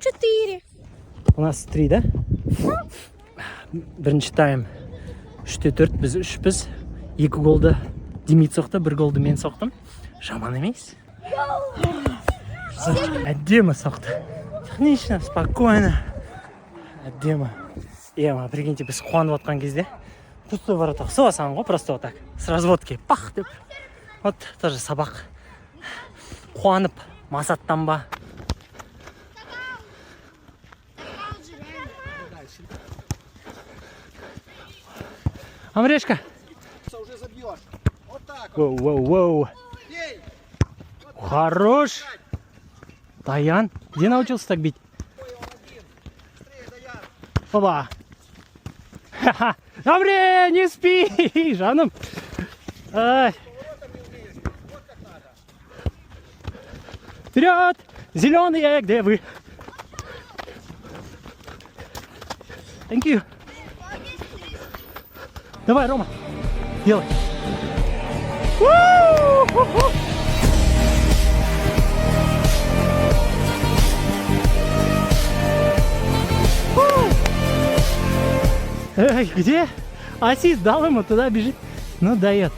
4. У нас 3, да? Бірінші тайм 3-те 4, біз 3-піз. 2 голды Демид соқты, 1 голды мен соқтым. Жаман емес. Әдемі соқты. Технично, спокойно. Әдемі. Ема, прикиньте, біз қуанып отқан кезде пустой воротақ соғасаң ғой, просто вот так. С разводки, пах деп. Вот тоже сабақ. Қуанып, масаттанба. Амрешка. Уже забьешь. Вот так. Воу. Бей. Хорош. Даян, где научился так бить? Ой, он один. Быстрее, Даян. Опа. Ха-ха. Амре, не спи, жаным. Ай. Поворотом не умеешь. Вот как надо. Вперед! Зеленые, где вы? Thank you. Давай, Рома, делай. У-ху-ху. Эй, где? Ассист дал ему, туда бежит. Ну, дает.